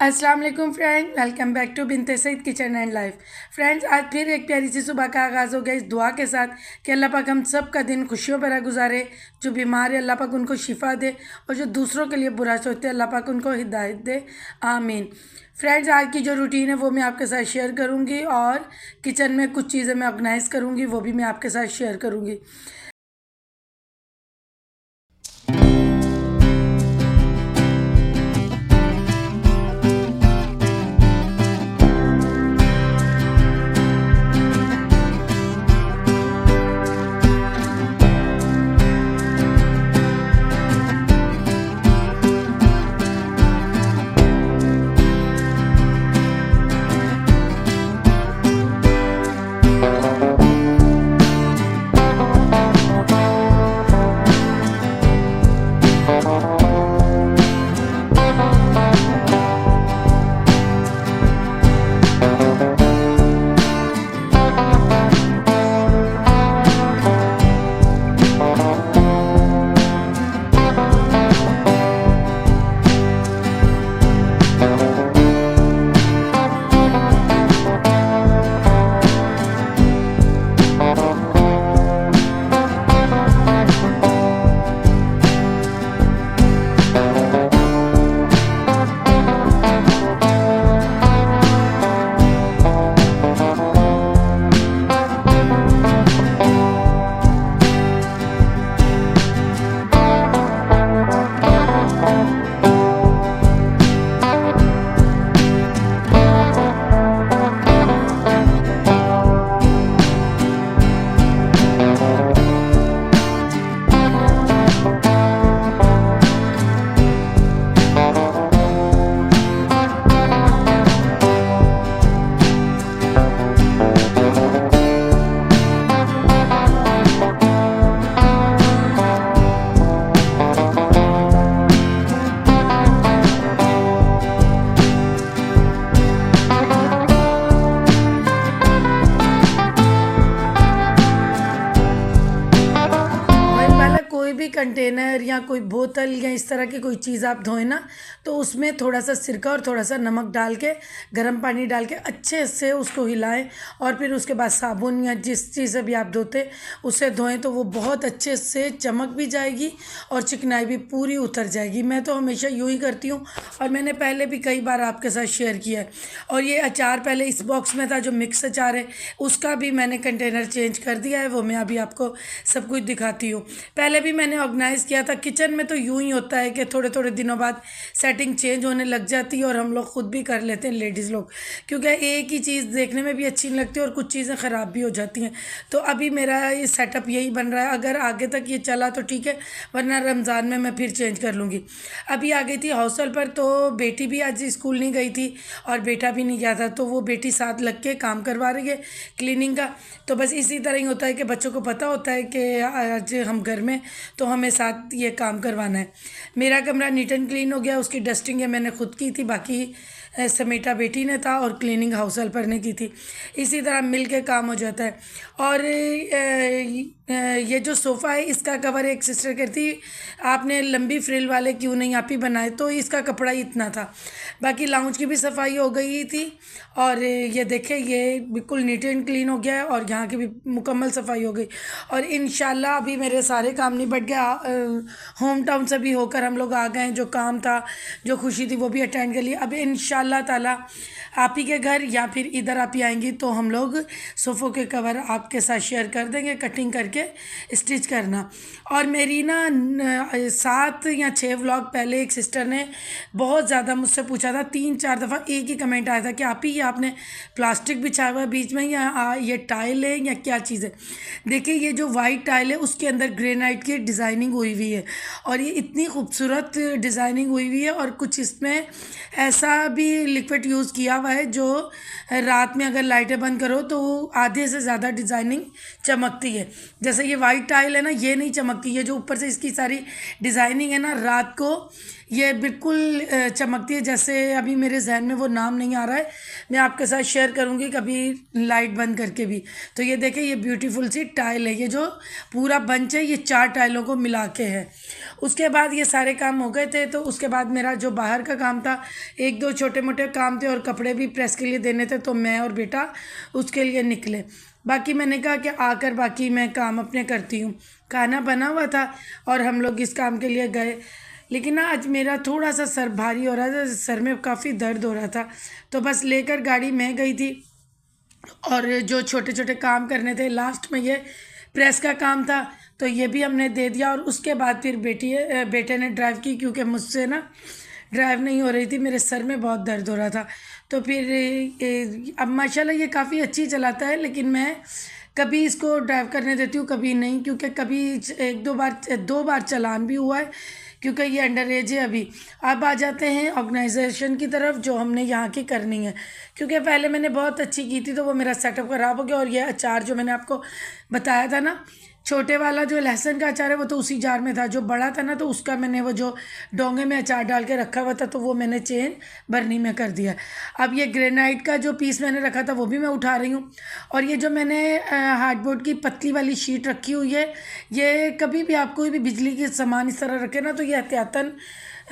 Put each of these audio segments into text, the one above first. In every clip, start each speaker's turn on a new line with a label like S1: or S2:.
S1: अस्सलाम वालेकुम friend, welcome back to Binte Saeed kitchen and life. Friends, आज फिर एक प्यारी सी सुबह का आगाज़ हो गया इस दुआ के साथ कि अल्लाह पाक हम सब का दिन खुशियों भरा गुजारे। जो बीमार है अल्लाह पाक उनको शिफा दे, और जो दूसरों के लिए बुरा सोचते हैं अल्लाह पाक उनको हिदायत दे। आमीन। फ्रेंड्स, आज की जो रूटीन है वो मैं आपके साथ शेयर करूँगी, और किचन में कुछ चीज़ें मैं ऑर्गेनाइज़ करूँगी, वो भी मैं आपके साथ शेयर करूँगी। पहले कोई भी कंटेनर या कोई बोतल या इस तरह की कोई चीज़ आप धोएं ना, तो उसमें थोड़ा सा सिरका और थोड़ा सा नमक डाल के, गर्म पानी डाल के अच्छे से उसको हिलाएं, और फिर उसके बाद साबुन या जिस चीज़ से भी आप धोते उससे धोएं, तो वो बहुत अच्छे से चमक भी जाएगी और चिकनाई भी पूरी उतर जाएगी। मैं तो हमेशा यूँ ही करती हूँ, और मैंने पहले भी कई बार आपके साथ शेयर किया है। और ये अचार पहले इस बॉक्स में था जो मिक्स अचार है, उसका भी मैंने कंटेनर चेंज कर दिया है, वो मैं अभी आपको सब कुछ दिखाती हूँ। पहले भी मैंने ऑर्गेनाइज़ किया था। किचन में तो यूँ ही होता है कि थोड़े थोड़े दिनों बाद सेटिंग चेंज होने लग जाती है, और हम लोग खुद भी कर लेते हैं लेडीज़ लोग, क्योंकि एक ही चीज़ देखने में भी अच्छी नहीं लगती और कुछ चीज़ें ख़राब भी हो जाती हैं। तो अभी मेरा ये सेटअप यही बन रहा है। अगर आगे तक ये चला तो ठीक है, वरना रमज़ान में मैं फिर चेंज कर लूँगी। अभी आ गई थी हॉस्टल पर, तो बेटी भी आज स्कूल नहीं गई थी और बेटा भी नहीं गया था, तो वो बेटी साथ लग के काम करवा रही है क्लीनिंग का। तो बस इसी तरह ही होता है कि बच्चों को पता होता है कि आज हम घर में, तो हमें साथ ये काम करवाना है। मेरा कमरा नीट एंड क्लीन हो गया, उसकी डस्टिंग है मैंने खुद की थी, बाकी समेटा बेटी ने था, और क्लीनिंग हाउस हेल्पर ने की थी। इसी तरह मिल के काम हो जाता है। और ये जो सोफ़ा है इसका कवर एक सिस्टर कहती, आपने लंबी फ्रिल वाले क्यों नहीं आप ही बनाए, तो इसका कपड़ा ही इतना था। बाकी लाउंज की भी सफाई हो गई थी, और ये देखे ये बिल्कुल नीट एंड क्लीन हो गया है, और यहाँ की भी मुकम्मल सफाई हो गई। और इंशाल्लाह अभी मेरे सारे काम निपट गया। होम टाउन से भी होकर हम लोग आ गए हैं, जो काम था, जो खुशी थी, वो भी अटेंड कर लिया। अब इंशाल्लाह ताला आप ही के घर या फिर इधर आप ही आएंगी तो हम लोग सोफ़ों के कवर आपके साथ शेयर कर देंगे, कटिंग करके स्टिच करना। और मेरी ना 7 या 6 व्लॉग पहले एक सिस्टर ने बहुत ज़्यादा मुझसे पूछा था, 3-4 दफ़ा एक ही कमेंट आया था कि आप ही ये आपने प्लास्टिक बिछाया हुआ है बीच में, या ये टाइल है या क्या चीज़ है। देखिए ये जो वाइट टाइल है उसके अंदर ग्रेनाइट की डिज़ाइनिंग हुई हुई है, और ये इतनी खूबसूरत डिज़ाइनिंग हुई हुई है। और कुछ इसमें ऐसा भी लिक्विड यूज़ किया हुआ है जो रात में अगर लाइटें बंद करो तो आधे से ज़्यादा डिज़ाइनिंग चमकती है। जैसे ये वाइट टाइल है ना, ये नहीं चमकती, ये जो ऊपर से इसकी सारी डिज़ाइनिंग है ना, रात को ये बिल्कुल चमकती है, जैसे अभी मेरे जहन में वो नाम नहीं आ रहा है, मैं आपके साथ शेयर करूँगी कभी लाइट बंद करके भी। तो ये देखें, ये ब्यूटीफुल सी टाइल है, ये जो पूरा बंच है ये 4 टाइलों को मिला के है। उसके बाद ये सारे काम हो गए थे, तो उसके बाद मेरा जो बाहर का काम था, 1-2 छोटे मोटे काम थे और कपड़े भी प्रेस के लिए देने थे, तो मैं और बेटा उसके लिए निकले। बाकी मैंने कहा कि आकर बाकी मैं काम अपने करती हूँ। खाना बना हुआ था और हम लोग इस काम के लिए गए। लेकिन ना आज मेरा थोड़ा सा सर भारी हो रहा था, सर में काफ़ी दर्द हो रहा था, तो बस लेकर गाड़ी मैं गई थी। और जो छोटे छोटे काम करने थे, लास्ट में ये प्रेस का काम था, तो ये भी हमने दे दिया। और उसके बाद फिर बेटे ने ड्राइव की, क्योंकि मुझसे ना ड्राइव नहीं हो रही थी, मेरे सर में बहुत दर्द हो रहा था। तो फिर अब माशाल्लाह ये काफ़ी अच्छी चलाता है, लेकिन मैं कभी इसको ड्राइव करने देती हूँ, कभी नहीं, क्योंकि कभी 1-2 बार चालान भी हुआ है, क्योंकि ये अंडर एज है अभी। अब आ जाते हैं ऑर्गेनाइजेशन की तरफ, जो हमने यहाँ की करनी है। क्योंकि पहले मैंने बहुत अच्छी की थी, तो वो मेरा सेटअप ख़राब हो गया। और ये अचार जो मैंने आपको बताया था ना, छोटे वाला जो लहसुन का अचार है, वो तो उसी जार में था। जो बड़ा था ना, तो उसका मैंने वो जो डोंगे में अचार डाल के रखा हुआ था, तो वो मैंने चेन बरनी में कर दिया। अब ये ग्रेनाइट का जो पीस मैंने रखा था, वो भी मैं उठा रही हूँ। और ये जो मैंने हार्डबोर्ड की पतली वाली शीट रखी हुई है, ये कभी भी आप कोई भी बिजली के सामान इस तरह रखें ना, तो ये एहतियातन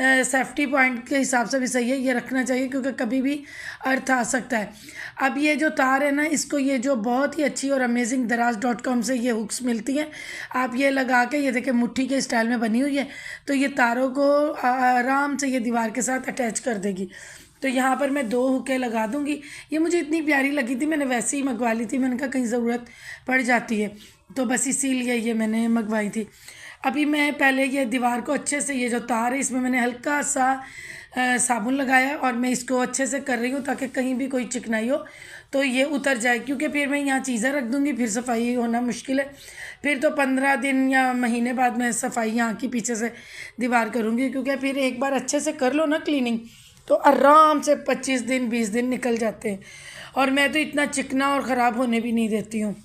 S1: सेफ्टी पॉइंट के हिसाब से भी सही है, ये रखना चाहिए, क्योंकि कभी भी अर्थ आ सकता है। अब ये जो तार है ना, इसको ये जो बहुत ही अच्छी और अमेजिंग दराज.com से ये हुक्स मिलती हैं, आप ये लगा के, ये देखें मुट्ठी के स्टाइल में बनी हुई है, तो ये तारों को आराम से ये दीवार के साथ अटैच कर देगी। तो यहाँ पर मैं 2 हुकें लगा दूँगी। ये मुझे इतनी प्यारी लगी थी, मैंने वैसे ही मंगवा ली थी, मैंने कहा कहीं ज़रूरत पड़ जाती है, तो बस इसीलिए ये मैंने मंगवाई थी। अभी मैं पहले ये दीवार को अच्छे से, ये जो तार है इसमें मैंने हल्का सा साबुन लगाया, और मैं इसको अच्छे से कर रही हूँ, ताकि कहीं भी कोई चिकनाई हो तो ये उतर जाए। क्योंकि फिर मैं यहाँ चीज़ें रख दूँगी, फिर सफाई होना मुश्किल है। फिर तो 15 दिन या महीने बाद मैं सफाई यहाँ की पीछे से दीवार करूँगी, क्योंकि फिर एक बार अच्छे से कर लो ना क्लीनिंग, तो आराम से 25 दिन 20 दिन निकल जाते हैं। और मैं तो इतना चिकना और ख़राब होने भी नहीं देती हूँ।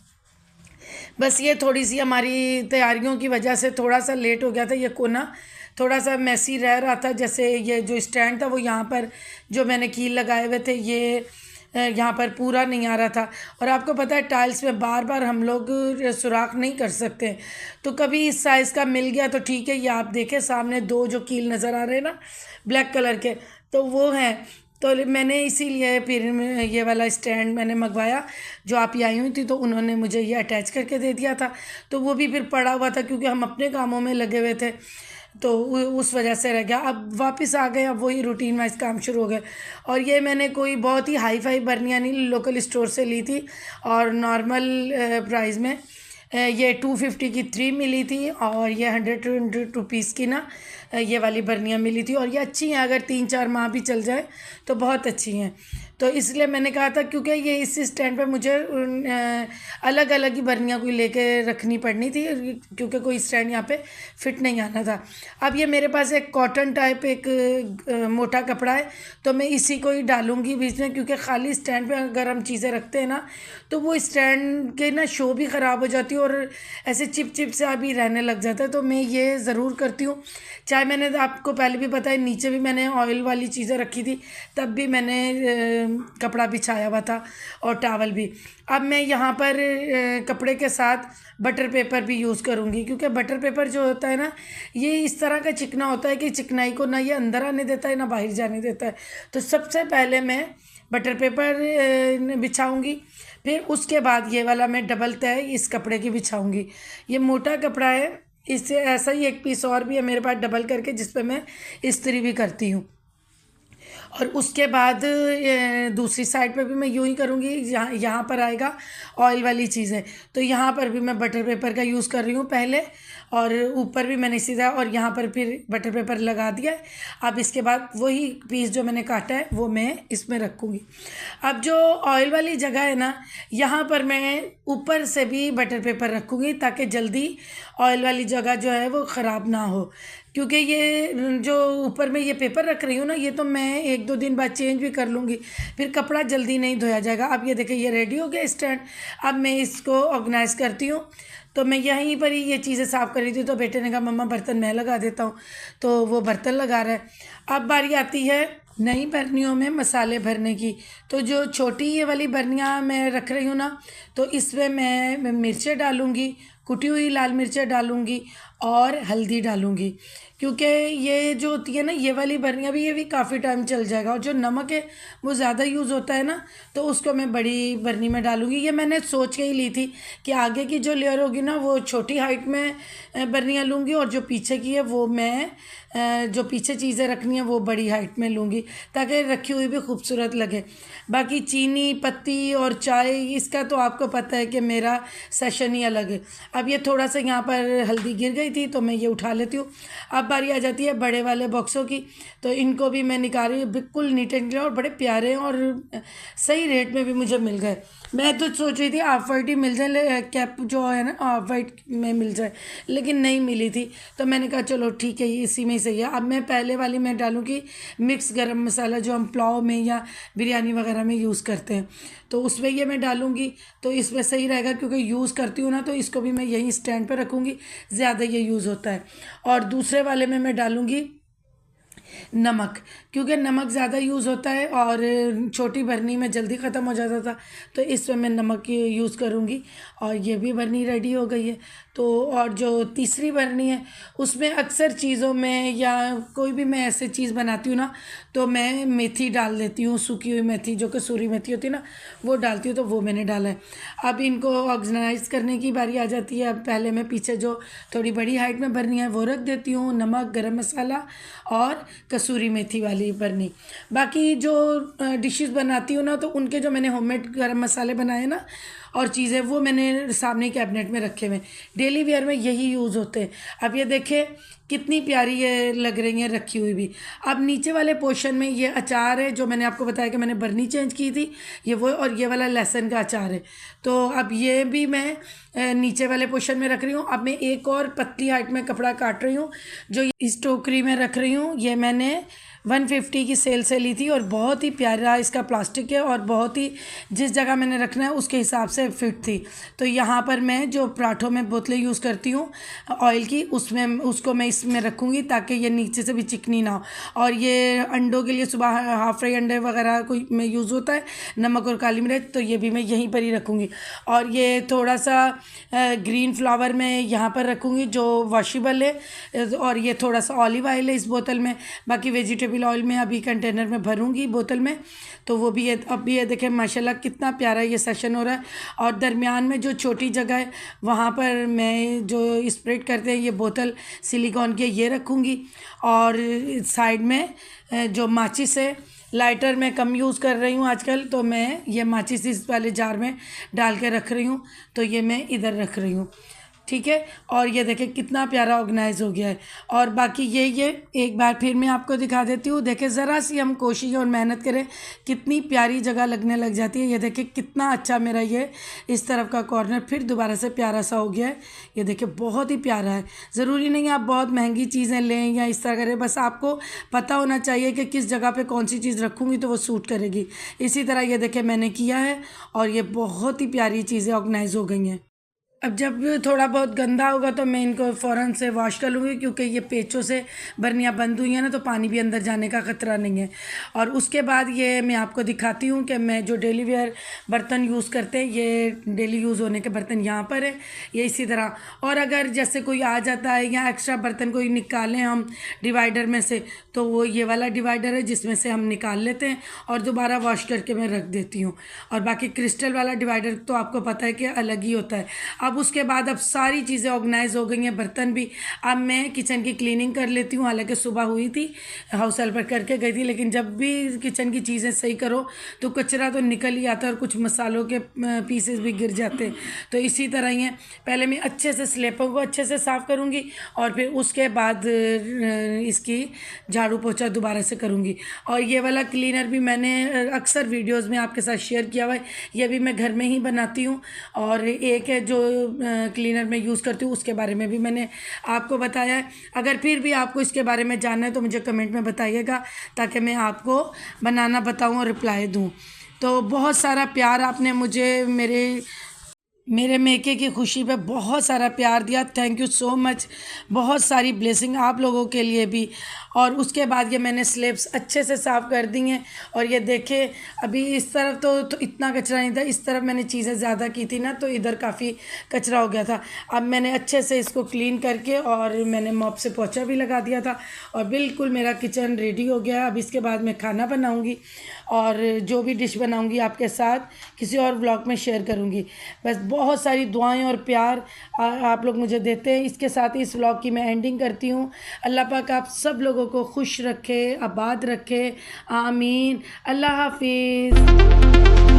S1: बस ये थोड़ी सी हमारी तैयारियों की वजह से थोड़ा सा लेट हो गया था। ये कोना थोड़ा सा मैसी रह रहा था, जैसे ये जो स्टैंड था वो यहाँ पर जो मैंने कील लगाए हुए थे, ये यहाँ पर पूरा नहीं आ रहा था। और आपको पता है टाइल्स में बार बार हम लोग सुराख नहीं कर सकते, तो कभी इस साइज़ का मिल गया तो ठीक है। ये आप देखें सामने 2 जो कील नज़र आ रहे हैं ना ब्लैक कलर के, तो वो हैं। तो मैंने इसीलिए फिर ये वाला स्टैंड मैंने मंगवाया, जो आप ही आई हुई थी, तो उन्होंने मुझे ये अटैच करके दे दिया था। तो वो भी फिर पड़ा हुआ था, क्योंकि हम अपने कामों में लगे हुए थे, तो उस वजह से रह गया। अब वापस आ गए, अब वही रूटीन वाइज काम शुरू हो गए। और ये मैंने कोई बहुत ही हाई फाई बर्नियाँ नहीं, लोकल स्टोर से ली थी, और नॉर्मल प्राइस में ये 250 की 3 मिली थी, और ये 100 रुपीज़ की ना ये वाली बर्नियाँ मिली थी। और ये अच्छी हैं, अगर 3-4 माह भी चल जाए तो बहुत अच्छी हैं। तो इसलिए मैंने कहा था, क्योंकि ये इस स्टैंड पे मुझे अलग अलग ही बर्नियाँ कोई लेके रखनी पड़नी थी, क्योंकि कोई स्टैंड यहाँ पे फिट नहीं आना था। अब ये मेरे पास एक कॉटन टाइप एक मोटा कपड़ा है, तो मैं इसी को ही डालूँगी बीच में, क्योंकि खाली स्टैंड पे अगर हम चीज़ें रखते हैं ना, तो वो स्टैंड के ना शो भी ख़राब हो जाती है, और ऐसे चिप चिप से भी रहने लग जाता है। तो मैं ये ज़रूर करती हूँ। चाहे मैंने आपको पहले भी बताया, नीचे भी मैंने ऑयल वाली चीज़ें रखी थी, तब भी मैंने कपड़ा बिछाया हुआ था, और टावल भी। अब मैं यहाँ पर कपड़े के साथ बटर पेपर भी यूज़ करूँगी, क्योंकि बटर पेपर जो होता है ना, ये इस तरह का चिकना होता है कि चिकनाई को ना ये अंदर आने देता है ना बाहर जाने देता है। तो सबसे पहले मैं बटर पेपर बिछाऊँगी, फिर उसके बाद ये वाला मैं डबल तह इस कपड़े की बिछाऊँगी। ये मोटा कपड़ा है, इससे ऐसा ही एक पीस और भी है मेरे पास डबल करके, जिस पे मैं इस्त्री भी करती हूँ। और उसके बाद दूसरी साइड पे भी मैं यूँ ही करूँगी। यहाँ पर आएगा ऑयल वाली चीज़ें, तो यहाँ पर भी मैं बटर पेपर का यूज़ कर रही हूँ पहले, और ऊपर भी मैंने सीधा, और यहाँ पर फिर बटर पेपर लगा दिया है। अब इसके बाद वही पीस जो मैंने काटा है वो मैं इसमें रखूँगी। अब जो ऑयल वाली जगह है ना, यहाँ पर मैं ऊपर से भी बटर पेपर रखूँगी, ताकि जल्दी ऑयल वाली जगह जो है वो ख़राब ना हो। क्योंकि ये जो ऊपर में ये पेपर रख रही हूँ ना, ये तो मैं 1-2 दिन बाद चेंज भी कर लूँगी, फिर कपड़ा जल्दी नहीं धोया जाएगा। अब ये देखिए ये रेडी हो गया स्टैंड। अब मैं इसको ऑर्गेनाइज़ करती हूँ। तो मैं यहीं पर ही ये चीज़ें साफ़ कर रही थी, तो बेटे ने कहा मम्मा बर्तन मैं लगा देता हूँ, तो वो बर्तन लगा रहा है। अब बारी आती है नई बर्नियों में मसाले भरने की। तो जो छोटी ये वाली बर्नियाँ मैं रख रही हूँ ना, तो इसमें मैं मिर्चें डालूँगी, कुटी हुई लाल मिर्चें डालूँगी और हल्दी डालूँगी। क्योंकि ये जो होती है ना ये वाली बर्नियाँ भी, ये भी काफ़ी टाइम चल जाएगा। और जो नमक है वो ज़्यादा यूज़ होता है ना, तो उसको मैं बड़ी बर्नी में डालूँगी। ये मैंने सोच के ही ली थी कि आगे की जो लेयर होगी ना वो छोटी हाइट में बर्नियाँ लूँगी, और जो पीछे की है वो मैं जो पीछे चीज़ें रखनी है वो बड़ी हाइट में लूँगी, ताकि रखी हुई भी खूबसूरत लगे। बाकी चीनी पत्ती और चाय इसका तो आपको पता है कि मेरा सेशन ही अलग है। अब ये थोड़ा सा यहाँ पर हल्दी गिर गई थी, तो मैं ये उठा लेती हूँ। अब बारी आ जाती है बड़े वाले बॉक्सों की, तो इनको भी मैं निकाल रही हूँ। बिल्कुल नीट एंड क्लीन और बड़े प्यारे हैं, और सही रेट में भी मुझे मिल गए। मैं तो सोच रही थी हाफ वाइट ही मिल जाए, कैप जो है ना हाफ वाइट में मिल जाए, लेकिन नहीं मिली थी। तो मैंने कहा चलो ठीक है, इसी में ही सही है। अब मैं पहले वाली में डालूँगी मिक्स गरम मसाला, जो हम पुलाव में या बिरयानी वगैरह में यूज़ करते हैं, तो उसमें ये मैं डालूँगी। तो इसमें सही रहेगा, क्योंकि यूज़ करती हूँ ना, तो इसको भी मैं यहीं स्टैंड पर रखूँगी, ज़्यादा ये यूज़ होता है। और दूसरे वाले में मैं डालूँगी नमक, क्योंकि नमक ज़्यादा यूज़ होता है और छोटी बरनी में जल्दी ख़त्म हो जाता था, तो इसमें मैं नमक यूज़ करूँगी। और ये भी बरनी रेडी हो गई है। तो और जो तीसरी बरनी है उसमें अक्सर चीज़ों में या कोई भी मैं ऐसे चीज़ बनाती हूँ ना, तो मैं मेथी डाल देती हूँ, सूखी हुई मेथी, जो कसूरी मेथी होती है ना, वो डालती हूँ, तो वो मैंने डाला है। अब इनको ऑर्गेनाइज़ करने की बारी आ जाती है। अब पहले मैं पीछे जो थोड़ी बड़ी हाइट में बरनी है वो रख देती हूँ, नमक, गरम मसाला और कसूरी मेथी वाली बरनी। बाकी जो डिशेस बनाती हूँ ना, तो उनके जो मैंने होममेड गरम मसाले बनाए ना और चीज़ें, वो मैंने सामने कैबिनेट में रखे हुए। डेली वेयर में यही यूज़ होते हैं। अब ये देखिए कितनी प्यारी ये लग रही है रखी हुई भी। अब नीचे वाले पोर्शन में ये अचार है, जो मैंने आपको बताया कि मैंने बरनी चेंज की थी, ये वो, और ये वाला लहसुन का अचार है। तो अब ये भी मैं नीचे वाले पोर्शन में रख रही हूँ। अब मैं एक और पतली हाइट में कपड़ा काट रही हूँ, जो इस टोकरी में रख रही हूँ। ये मैंने 150 की सेल से ली थी, और बहुत ही प्यारा इसका प्लास्टिक है, और बहुत ही जिस जगह मैंने रखना है उसके हिसाब से फिट थी। तो यहाँ पर मैं जो पराठों में बोतलें यूज़ करती हूँ ऑयल की, उसमें उसको मैं इसमें रखूँगी, ताकि ये नीचे से भी चिकनी ना हो। और ये अंडों के लिए सुबह हाफ फ्राई अंडे वगैरह कोई में यूज़ होता है, नमक और काली मिर्च, तो ये भी मैं यहीं पर ही रखूँगी। और ये थोड़ा सा ग्रीन फ्लावर में यहाँ पर रखूँगी, जो वॉशेबल है। और ये थोड़ा सा ऑलिव ऑयल है इस बोतल में। बाकी वेजिटेबल ऑयल में अभी कंटेनर में भरूँगी बोतल में, तो वो भी है। अब भी ये देखें माशाल्लाह कितना प्यारा ये सेशन हो रहा है। और दरमियान में जो छोटी जगह है वहाँ पर मैं जो स्प्रेड करते हैं ये बोतल सिलिकॉन की ये रखूँगी। और साइड में जो माचिस है, लाइटर मैं कम यूज़ कर रही हूँ आजकल, तो मैं ये माचिस इस वाले जार में डाल के रख रही हूँ, तो ये मैं इधर रख रही हूँ। ठीक है। और ये देखें कितना प्यारा ऑर्गेनाइज हो गया है। और बाकी ये एक बार फिर मैं आपको दिखा देती हूँ। देखें ज़रा सी हम कोशिश और मेहनत करें, कितनी प्यारी जगह लगने लग जाती है। ये देखें कितना अच्छा मेरा ये इस तरफ का कॉर्नर फिर दोबारा से प्यारा सा हो गया है। ये देखें बहुत ही प्यारा है। ज़रूरी नहीं आप बहुत महंगी चीज़ें लें या इस तरह करें, बस आपको पता होना चाहिए कि किस जगह पे कौन सी चीज़ रखूँगी तो वो सूट करेगी। इसी तरह ये देखें मैंने किया है, और ये बहुत ही प्यारी चीज़ें ऑर्गेनाइज हो गई हैं। अब जब थोड़ा बहुत गंदा होगा तो मैं इनको फ़ौरन से वॉश कर लूँगी, क्योंकि ये पेचों से बर्नियाँ बंद हुई हैं ना, तो पानी भी अंदर जाने का ख़तरा नहीं है। और उसके बाद ये मैं आपको दिखाती हूँ कि मैं जो डेली वेयर बर्तन यूज़ करते हैं, ये डेली यूज़ होने के बर्तन यहाँ पर है, ये इसी तरह। और अगर जैसे कोई आ जाता है या एक्स्ट्रा बर्तन कोई निकालें हम डिवाइडर में से, तो वो ये वाला डिवाइडर है जिसमें से हम निकाल लेते हैं और दोबारा वॉश करके मैं रख देती हूँ। और बाकी क्रिस्टल वाला डिवाइडर तो आपको पता है कि अलग ही होता है। अब उसके बाद अब सारी चीज़ें ऑर्गेनाइज हो गई हैं, बर्तन भी। अब मैं किचन की क्लीनिंग कर लेती हूँ। हालांकि सुबह हुई थी, हाउस हेल्पर करके गई थी, लेकिन जब भी किचन की चीज़ें सही करो तो कचरा तो निकल ही आता है, और कुछ मसालों के पीसेस भी गिर जाते हैं। तो इसी तरह ही है, पहले मैं अच्छे से स्लेपों को अच्छे से साफ़ करूँगी, और फिर उसके बाद इसकी झाड़ू पोछा दोबारा से करूँगी। और ये वाला क्लीनर भी मैंने अक्सर वीडियोज़ में आपके साथ शेयर किया हुआ है, ये भी मैं घर में ही बनाती हूँ। और एक है जो क्लीनर मैं यूज़ करती हूँ उसके बारे में भी मैंने आपको बताया है। अगर फिर भी आपको इसके बारे में जानना है तो मुझे कमेंट में बताइएगा, ताकि मैं आपको बनाना बताऊँ और रिप्लाई दूँ। तो बहुत सारा प्यार आपने मुझे मेरे मेके की खुशी पे बहुत सारा प्यार दिया। Thank you so much. बहुत सारी ब्लेसिंग आप लोगों के लिए भी। और उसके बाद ये मैंने स्लैब्स अच्छे से साफ़ कर दी हैं। और ये देखें, अभी इस तरफ तो इतना कचरा नहीं था, इस तरफ मैंने चीज़ें ज़्यादा की थी ना, तो इधर काफ़ी कचरा हो गया था। अब मैंने अच्छे से इसको क्लीन करके और मैंने मॉप से पोंछा भी लगा दिया था और बिल्कुल मेरा किचन रेडी हो गया। अब इसके बाद मैं खाना बनाऊँगी और जो भी डिश बनाऊँगी आपके साथ किसी और व्लॉग में शेयर करूँगी। बस बहुत सारी दुआएं और प्यार आप लोग मुझे देते हैं। इसके साथ ही इस व्लॉग की मैं एंडिंग करती हूँ। अल्लाह पाक आप सब लोगों को खुश रखे, आबाद रखे। आमीन। अल्लाह हाफिज़।